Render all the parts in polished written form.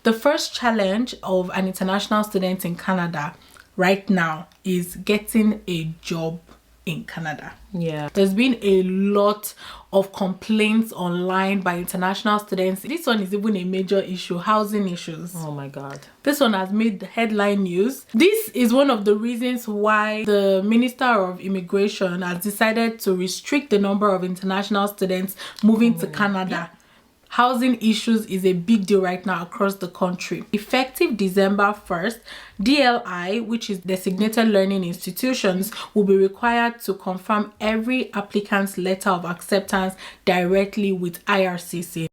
The first challenge of an international student in Canada right now is getting a job in Canada. Yeah, there's been a lot of complaints online by international students. This one is even a major issue: housing issues. oh my god, this one has made the headline news. This is one of the reasons why the Minister of Immigration has decided to restrict the number of international students moving to Canada. Housing issues is a big deal right now across the country. Effective December 1st, DLI, which is designated learning institutions, will be required to confirm every applicant's letter of acceptance directly with IRCC.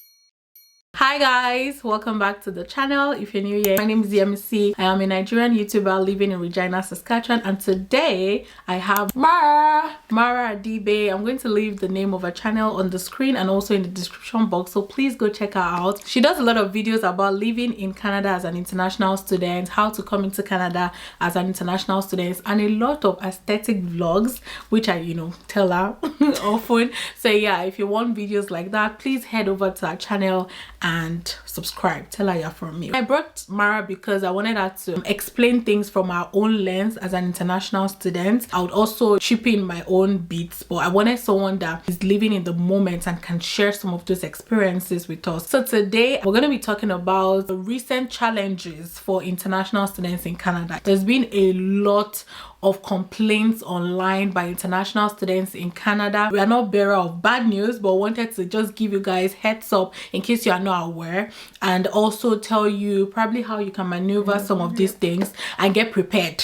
Hi guys, welcome back to the channel. If you're new here, my name is Yemisi. I am a Nigerian YouTuber living in Regina, Saskatchewan, and today I have Mara Adibe. I'm going to leave the name of her channel on the screen and also in the description box, so please go check her out. She does a lot of videos about living in Canada as an international student, how to come into Canada as an international student, and a lot of aesthetic vlogs, which I tell her often. So yeah, if you want videos like that, please head over to her channel and subscribe. Tell her you're from me. I brought Mara because I wanted her to explain things from her own lens as an international student. I would also chip in my own bits, but I wanted someone that is living in the moment and can share some of those experiences with us. So today we're going to be talking about the recent challenges for international students in Canada. There's been a lot of complaints online by international students in Canada. We are not bearer of bad news, but wanted to just give you guys heads up in case you are not aware, and also tell you probably how you can maneuver some of these things and get prepared.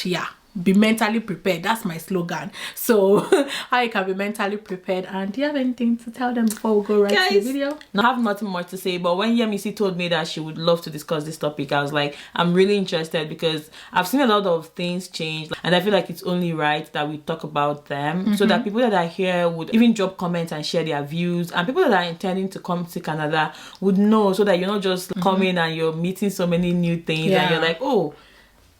Be mentally prepared. That's my slogan. So how you can be mentally prepared. And do you have anything to tell them before we go right to the video? I have nothing more to say, but when Yemisi told me that she would love to discuss this topic, I was like, I'm really interested because I've seen a lot of things change, and I feel like it's only right that we talk about them so that people that are here would even drop comments and share their views, and people that are intending to come to Canada would know, so that you're not just coming and you're meeting so many new things and you're like, oh,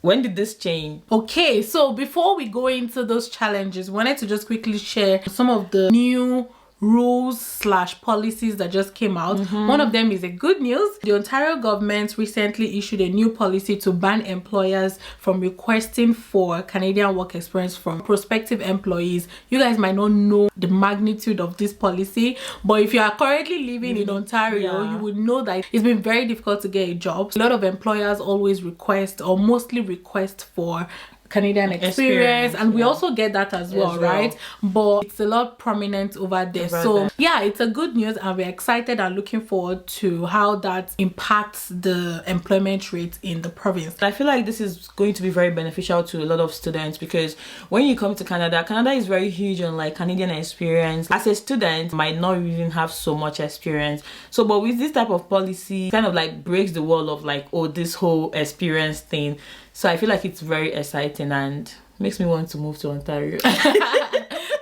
when did this change? Okay, so before we go into those challenges, we wanted to just quickly share some of the new rules / policies that just came out. One of them is a good news. The Ontario government recently issued a new policy to ban employers from requesting for Canadian work experience from prospective employees. You guys might not know the magnitude of this policy, but if you are currently living in Ontario, you would know that it's been very difficult to get a job. A lot of employers always request, or mostly request, for Canadian experience, and we also get that as well, right? But it's a lot prominent over there. Yeah, it's a good news, and we're excited and looking forward to how that impacts the employment rate in the province. I feel like this is going to be very beneficial to a lot of students, because when you come to Canada is very huge on like Canadian experience. As a student, you might not even have so much experience. So but with this type of policy, kind of like breaks the wall of like, oh, this whole experience thing. So I feel like it's very exciting and makes me want to move to Ontario.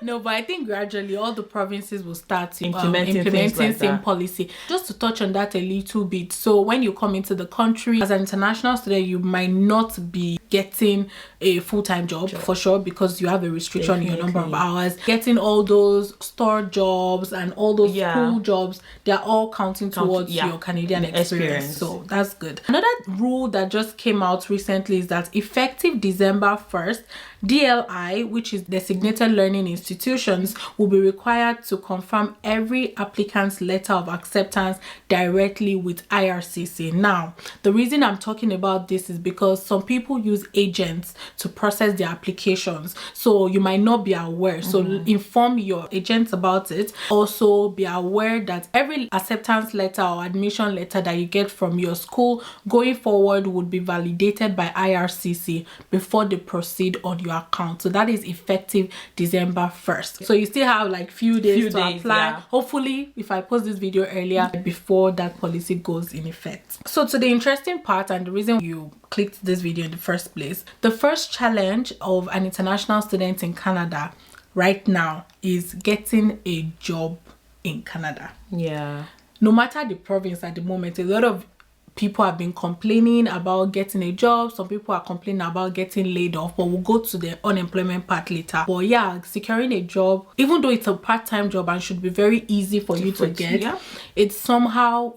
No, but I think gradually all the provinces will start implementing like same policy. Just to touch on that a little bit. So when you come into the country as an international student, you might not be getting a full-time job for sure, because you have a restriction on your number of hours. Getting all those store jobs and all those school jobs, they're all counting towards your Canadian experience. So that's good. Another rule that just came out recently is that effective December 1st, DLI, which is designated learning institutions, will be required to confirm every applicant's letter of acceptance directly with IRCC. Now, the reason I'm talking about this is because some people use agents to process their applications, so you might not be aware. So inform your agents about it. Also be aware that every acceptance letter or admission letter that you get from your school going forward would be validated by IRCC before they proceed on your account. So that is effective December 1st. So you still have like few days to apply. Hopefully, if I post this video earlier, before that policy goes in effect. So to the interesting part, and the reason you clicked this video in the first place, the first challenge of an international student in Canada right now is getting a job in Canada. No matter the province at the moment, a lot of people have been complaining about getting a job. Some people are complaining about getting laid off, but we'll go to the unemployment part later. But yeah, securing a job, even though it's a part-time job and should be very easy for you to get, it's somehow,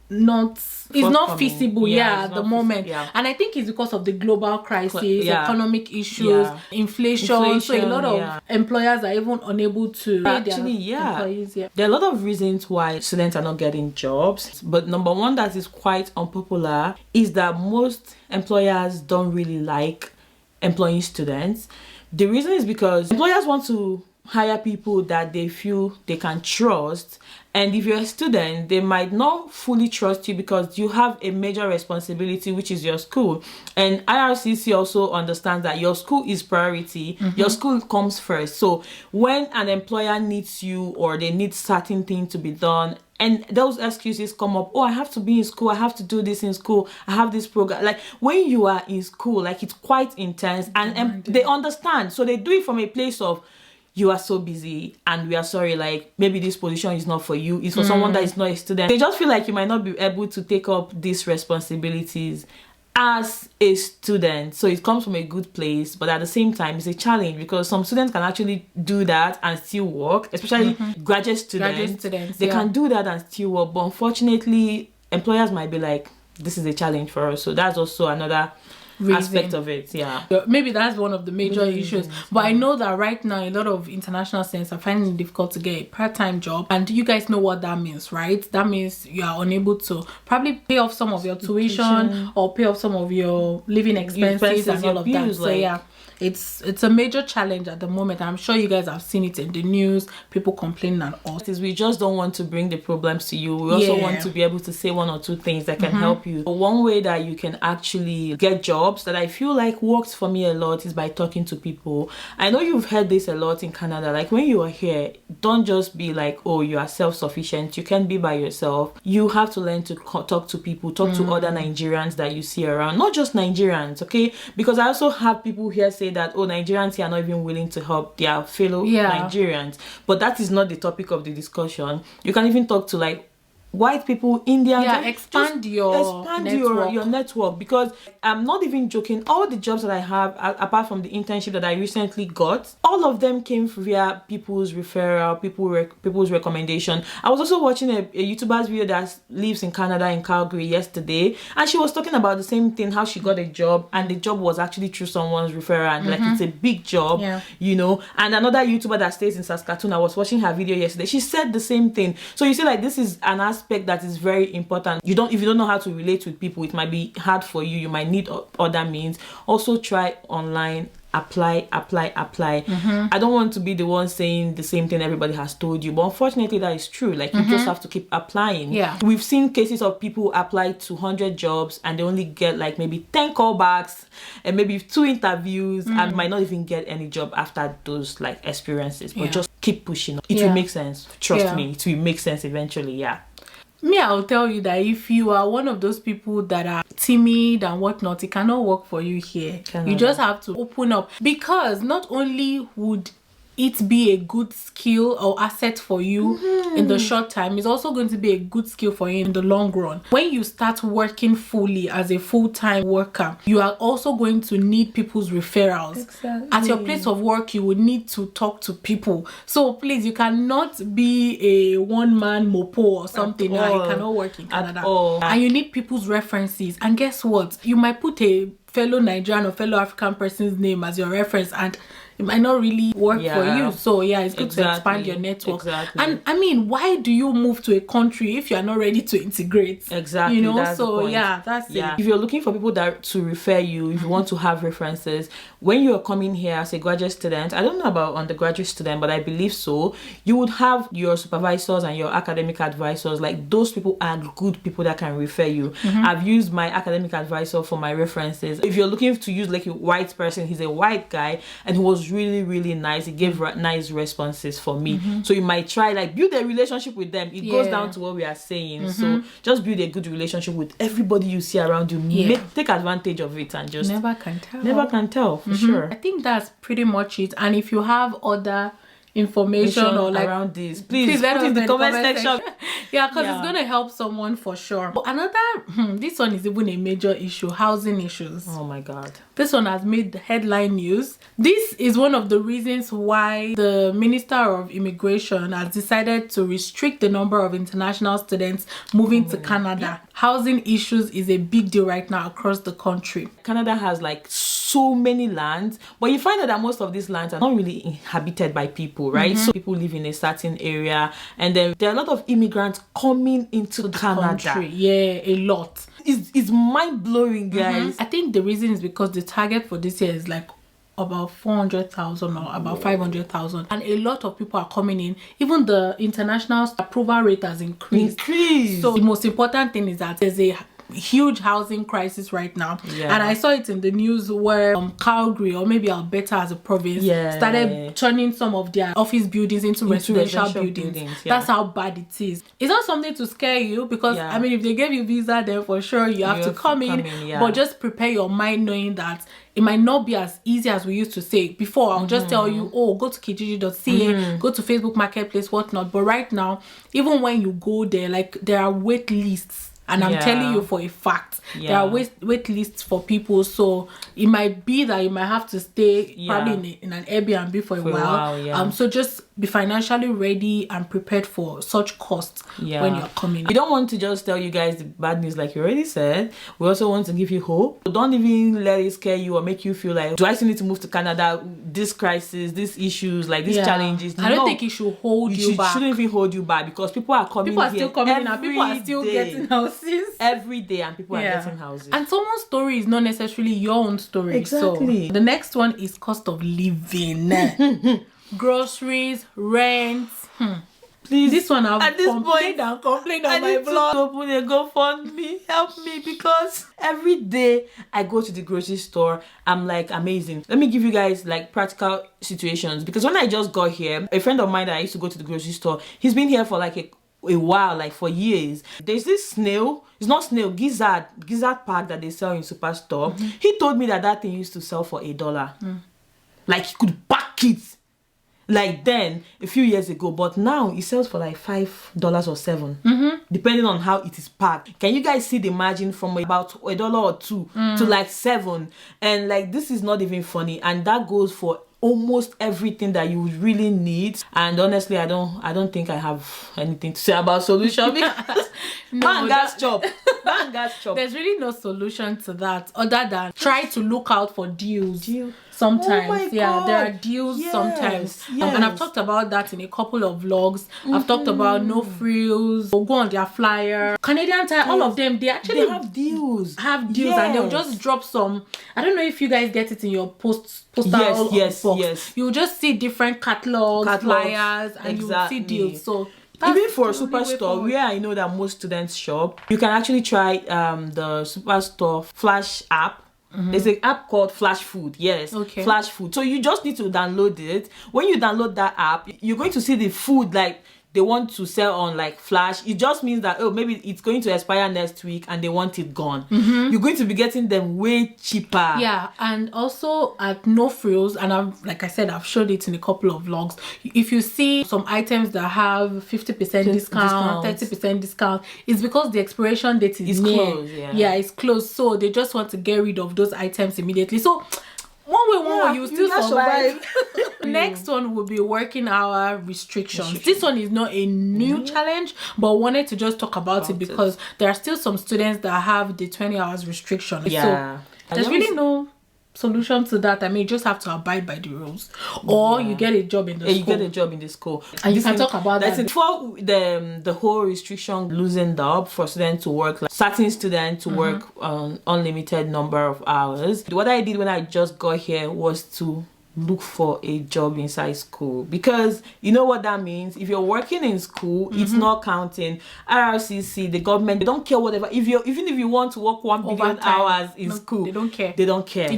not Forthcoming. feasible Yeah, at it's the not moment. yeah. And I think it's because of the global crisis, Yeah. economic issues, Yeah. inflation. So a lot of yeah. employers are even unable to pay their employees. Yeah. There are a lot of reasons why students are not getting jobs, but number one that is quite unpopular is that most employers don't really like employing students. The reason is because employers want to hire people that they feel they can trust, and if you're a student, they might not fully trust you because you have a major responsibility, which is your school. And IRCC also understands that your school is priority. Your school comes first. So when an employer needs you or they need certain things to be done, and those excuses come up, oh, I have to be in school, I have to do this in school, I have this program. Like when you are in school, like it's quite intense, and they understand. So they do it from a place of, you are so busy and we are sorry, like maybe this position is not for you, it's for someone that is not a student. They just feel like you might not be able to take up these responsibilities as a student. So it comes from a good place, but at the same time it's a challenge because some students can actually do that and still work, especially graduate students. They can do that and still work, but unfortunately employers might be like, this is a challenge for us. So that's also another aspect of it. Maybe that's one of the major issues, but I know that right now a lot of international students are finding it difficult to get a part-time job, and you guys know what that means, right? That means you are unable to probably pay off some of your tuition or pay off some of your living expenses and all of that. So yeah, it's a major challenge at the moment. I'm sure you guys have seen it in the news, people complaining and all. We just don't want to bring the problems to you. We also want to be able to say one or two things that can help you. One way that you can actually get jobs that I feel like works for me a lot is by talking to people. I know you've heard this a lot in Canada. Like when you are here, don't just be like, oh, you are self-sufficient. You can be by yourself. You have to learn to talk to people, talk to other Nigerians that you see around. Not just Nigerians, okay? Because I also have people here say that, oh, Nigerians here are not even willing to help their fellow Nigerians. But that is not the topic of the discussion. You can even talk to like white people, Indians. Expand your network, because I'm not even joking. All the jobs that I have, apart from the internship that I recently got, all of them came via people's referral, people's recommendation. I was also watching a YouTuber's video that lives in Canada, in Calgary, yesterday, and she was talking about the same thing, how she got a job, and the job was actually through someone's referral, and like it's a big job, you know. And another YouTuber that stays in Saskatchewan, I was watching her video yesterday, she said the same thing. So you see, like, this is an aspect that is very important. If you don't know how to relate with people, it might be hard for you. You might need other means. Also try online. Apply. I don't want to be the one saying the same thing everybody has told you, but unfortunately that is true. Like you just have to keep applying. We've seen cases of people apply to 100 jobs and they only get like maybe 10 callbacks and maybe 2 interviews and might not even get any job after those like experiences. But just keep pushing. It will make sense. Trust me, it will make sense eventually. Me, I'll tell you that if you are one of those people that are timid and whatnot, it cannot work for you here. You just have to open up, because not only would it be a good skill or asset for you in the short time, it's also going to be a good skill for you in the long run. When you start working fully as a full-time worker, you are also going to need people's referrals. At your place of work, you will need to talk to people. So please, you cannot be a one-man mopo or something. No, it cannot work in Canada. And you need people's references. And guess what? You might put a fellow Nigerian or fellow African person's name as your reference, and it might not really work for you. So it's good to expand your network. And I mean, why do you move to a country if you are not ready to integrate? You know, that's so that's it. If you're looking for people to refer you, if you want to have references, when you're coming here as a graduate student, I don't know about undergraduate student, but I believe so, you would have your supervisors and your academic advisors. Like those people are good people that can refer you. I've used my academic advisor for my references. If you're looking to use like a white person, he's a white guy and he was really nice. He gave nice responses for me. So you might try like build a relationship with them. It goes down to what we are saying. So just build a good relationship with everybody you see around you. Take advantage of it and just never can tell for sure. I think that's pretty much it. And if you have other information or like around this, please let put us in the know comment section. Yeah, because it's gonna help someone for sure. But another this one is even a major issue: housing issues. Oh my god, this one has made the headline news. This is one of the reasons why the Minister of Immigration has decided to restrict the number of international students moving to Canada. Housing issues is a big deal right now across the country. Canada has like so many lands, but you find out that most of these lands are not really inhabited by people, right? So people live in a certain area, and then there are a lot of immigrants coming into Canada. Country. Yeah, a lot. It's mind-blowing, guys. I think the reason is because the target for this year is like about 400,000 or about 500,000, and a lot of people are coming in. Even the international approval rate has increased. So the most important thing is that there's a huge housing crisis right now, and I saw it in the news where Calgary, or maybe Alberta as a province, started turning some of their office buildings into residential buildings. That's how bad it is. It's not something to scare you, because I mean, if they gave you visa, then for sure you have to come in. But just prepare your mind knowing that it might not be as easy as we used to say before. I'll just tell you, oh, go to kijiji.ca, go to Facebook Marketplace, whatnot. But right now, even when you go there, like, there are wait lists. And I'm telling you for a fact, there are wait lists for people. So it might be that you might have to stay probably in an Airbnb for a while. So just be financially ready and prepared for such costs when you're coming. We don't want to just tell you guys the bad news like you already said. We also want to give you hope. So don't even let it scare you or make you feel like, do I still need to move to Canada? This crisis, these issues, like these challenges. I don't think it should hold you back. It shouldn't even hold you back, because people are coming here. People are still coming in, and people are still getting houses. Every day, and people are getting houses. And someone's story is not necessarily your own story. Exactly. So the next one is cost of living. Groceries, rent. Please, this one I've complained on my blog. Open a GoFundMe, help me, because every day I go to the grocery store, I'm like, amazing. Let me give you guys like practical situations, because when I just got here, a friend of mine that I used to go to the grocery store, he's been here for like a while, like for years. There's this snail, it's not snail, gizzard pack that they sell in Superstore. He told me that thing used to sell for $1. Like, he could pack it like then a few years ago, but now it sells for like $5 or $7, depending on how it is packed. Can you guys see the margin from about $1 or $2 to like $7? And like, this is not even funny, and that goes for almost everything that you would really need. And honestly, I don't think I have anything to say about solution, because gas chop. There's really no solution to that other than try to look out for deals. Sometimes there are deals sometimes, and I've talked about that in a couple of vlogs. I've talked about No Frills, or go on their flyer, Canadian Tire, all of them, they actually have deals, and they'll just drop some. I don't know if you guys get it in your postal box. You'll just see different catalogs, flyers, and you'll see deals. So even for Superstore, where I know that most students shop, you can actually try the Superstore Flash app. There's an app called Flash Food. Flash Food. So you just need to download it. When you download that app, you're going to see the food like they want to sell on like Flash. It just means that, oh, maybe it's going to expire next week and they want it gone. You're going to be getting them way cheaper. And also at No Frills, and like I said, I've showed it in a couple of vlogs. If you see some items that have 50% discount, 30% discount, it's because the expiration date is near. Closed, it's closed. So they just want to get rid of those items immediately. So one way you still survive. Next one will be working hour restrictions. This one is not a new challenge, but wanted to just talk about it because there are still some students that have the 20 hours restriction. So there's really no solution to that. I mean, you just have to abide by the rules, or you get a job in the school. You get a job in the school, and you can talk about that. Before the whole restriction loosened up for students to work, like certain students to work unlimited number of hours. What I did when I just got here was to look for a job inside school, because you know what that means. If you're working in school, it's not counting. RRCC, the government, they don't care whatever. Even if you want to work 1 billion hours in school, they don't care. It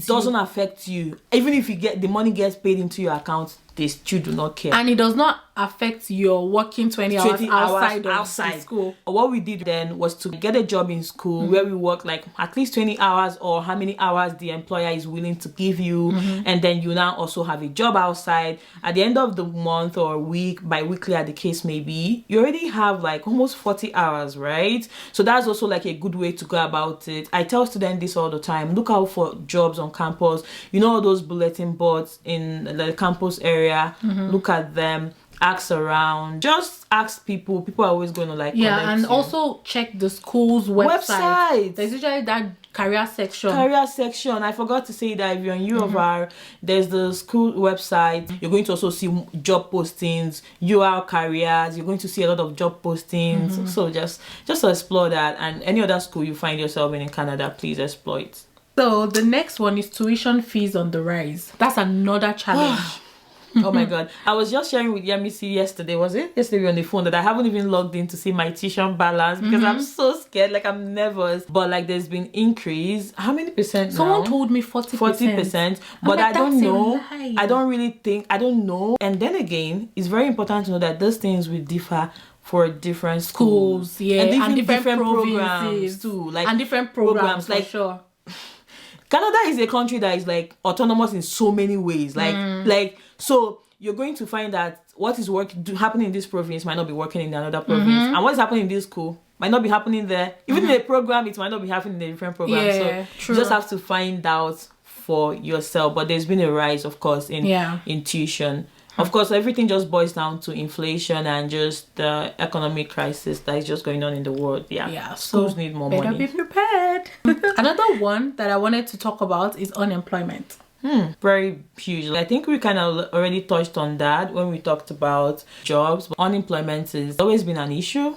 doesn't affect you. Even if the money gets paid into your account, they still do not care. And it does not affect your working 20 hours outside of the school. What we did then was to get a job in school where we work like at least 20 hours or how many hours the employer is willing to give you. And then you now also have a job outside. At the end of the month or week, bi-weekly as the case may be, you already have like almost 40 hours, right? So that's also like a good way to go about it. I tell students this all the time. Look out for jobs on campus. You know all those bulletin boards in the campus area. Look at them. Ask around, just ask people. People are always going to like and you. Also check the school's website. There's usually that career section. I forgot to say that if you're in U of R, there's the school website. You're going to also see job postings, UR careers. You're going to see a lot of job postings. So just explore that, and any other school you find yourself in Canada, please explore it. So the next one is tuition fees on the rise. That's another challenge. Oh my god, I was just sharing with Yemisi yesterday, was it? Yesterday on the phone, that I haven't even logged in to see my tuition balance because I'm so scared, like I'm nervous. But like there's been increase. How many percent Someone now? told me 40%. But like, I don't know. I don't know. And then again, it's very important to know that those things will differ for different schools. And different programs too. Like and different programs like, for sure. Canada is a country that is like autonomous in so many ways. So you're going to find that what is happening in this province might not be working in another province, and what is happening in this school might not be happening there. Even in a program, it might not be happening in a different program. Yeah, so true. You just have to find out for yourself. But there's been a rise, of course, in tuition. Of course, everything just boils down to inflation and just the economic crisis that is just going on in the world. Schools need more money. Better be prepared. Another one that I wanted to talk about is unemployment. Very huge. I think we kind of already touched on that when we talked about jobs. But unemployment has always been an issue.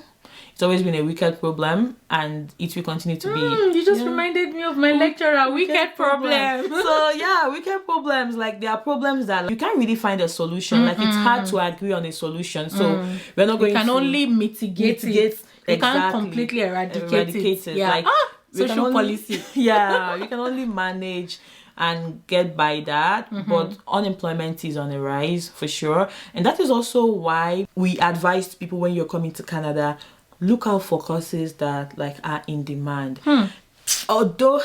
It's always been a wicked problem, and it will continue to be. You just reminded me of my lecturer, wicked problem. So wicked problems. Like there are problems that you can't really find a solution. Like it's hard to agree on a solution. So we're not going to... You can only mitigate it. You can't completely eradicate it. Like social policy. We can only manage and get by that, but unemployment is on the rise for sure. And that is also why we advise people, when you're coming to Canada, look out for courses that like are in demand. Although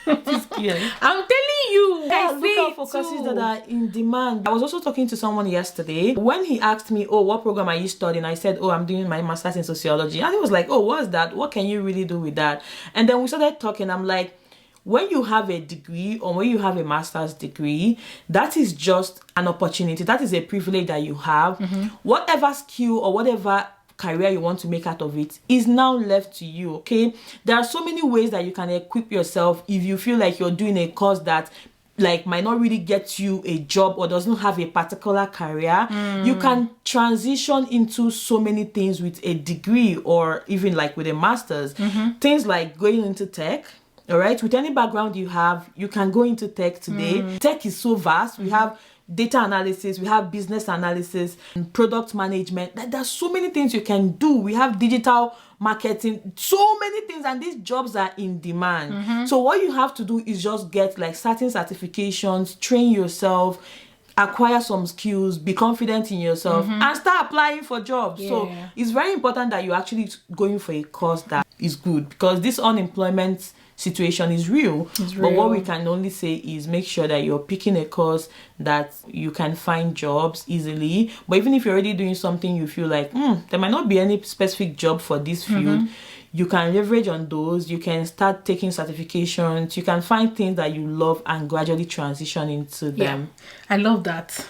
it's scary. I'm telling you, look out for courses that are in demand. I was also talking to someone yesterday. When he asked me, what program are you studying? I said, I'm doing my master's in sociology. And he was like, what's that? What can you really do with that? And then we started talking. I'm like, when you have a degree or when you have a master's degree, that is just an opportunity. That is a privilege that you have. Whatever skill or whatever career you want to make out of it is now left to you, okay? There are so many ways that you can equip yourself if you feel like you're doing a course that like might not really get you a job or doesn't have a particular career. You can transition into so many things with a degree or even like with a master's. Things like going into tech. All right, with any background you have, you can go into tech today. Tech is so vast. We have data analysis, we have business analysis, and product management. There's so many things you can do. We have digital marketing, so many things, and these jobs are in demand. So what you have to do is just get like certain certifications, train yourself, acquire some skills, be confident in yourself, and start applying for jobs. So it's very important that you're actually going for a course that is good, because this unemployment situation is real. But what we can only say is make sure that you're picking a course that you can find jobs easily. But even if you're already doing something you feel like there might not be any specific job for this field, you can leverage on those. You can start taking certifications. You can find things that you love and gradually transition into them. I love that.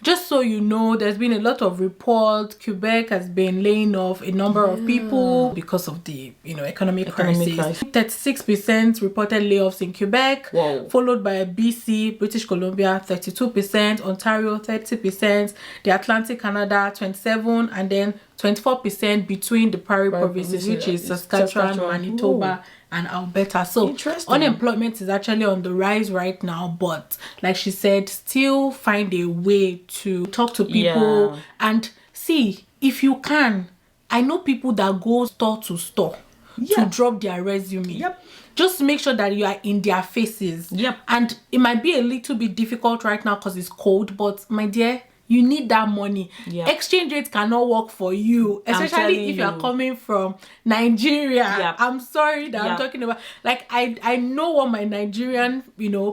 Just so you know, there's been a lot of reports. Quebec has been laying off a number of people because of the economic crisis. 36% reported layoffs in Quebec. Whoa. Followed by BC, British Columbia 32%, Ontario 30%, the Atlantic Canada 27%, and then 24% between the Prairie provinces, which is Saskatchewan, Manitoba, and Alberta. So unemployment is actually on the rise right now, but like she said, still find a way to talk to people and see if you can. I know people that go store to store to drop their resume. Yep. Just make sure that you are in their faces. Yep. And it might be a little bit difficult right now because it's cold, but my dear, you need that money. Yep. Exchange rates cannot work for you, especially if you are coming from Nigeria. Yep. I'm sorry that I'm talking about, like, I know what my Nigerian,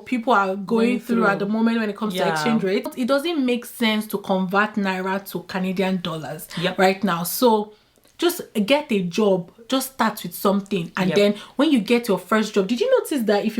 people are going through at the moment when it comes to exchange rates. It doesn't make sense to convert Naira to Canadian dollars right now. So just get a job. Just start with something, and then when you get your first job, did you notice that if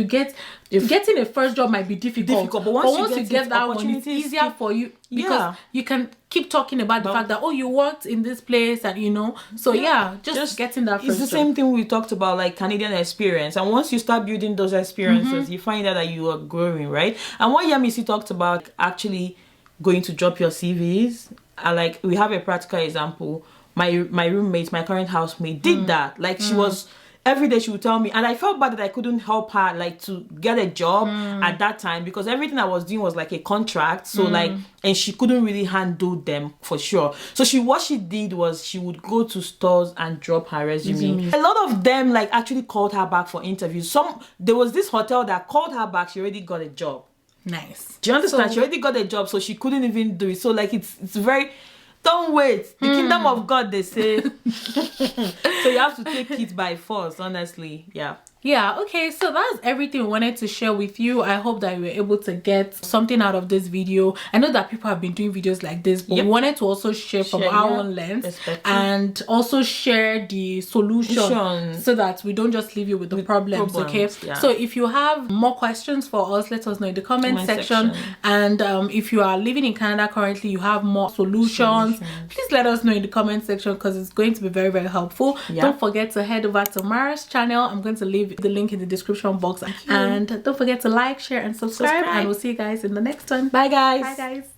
getting a first job might be difficult, but once you get that one, it's easier for you because you can keep talking about the fact that you worked in this place, and so just getting that first it's the same thing we talked about, like Canadian experience, and once you start building those experiences, you find out that you are growing, right? And what Yemisi talked about, actually going to drop your CVs, like we have a practical example. My roommate, my current housemate, did that. Like she was, every day she would tell me, and I felt bad that I couldn't help her like to get a job at that time, because everything I was doing was like a contract. So and she couldn't really handle them for sure. So what she did was she would go to stores and drop her resume. A lot of them like actually called her back for interviews. There was this hotel that called her back. She already got a job. Nice. Do you understand? She already got a job, so she couldn't even do it. So like it's very... Don't wait. The kingdom of God, they say. So you have to take it by force, honestly. Yeah, okay, so that's everything we wanted to share with you. I hope that you were able to get something out of this video. I know that people have been doing videos like this, but we wanted to also share from our own lens and also share the solution so that we don't just leave you with the problems, okay? So if you have more questions for us, let us know in the comment section. And if you are living in Canada currently, you have more solutions, please let us know in the comment section, because it's going to be very, very helpful. Don't forget to head over to Mara's channel. I'm going to leave the link in the description box, and don't forget to like, share, and subscribe, and we'll see you guys in the next one. Bye guys. Bye guys.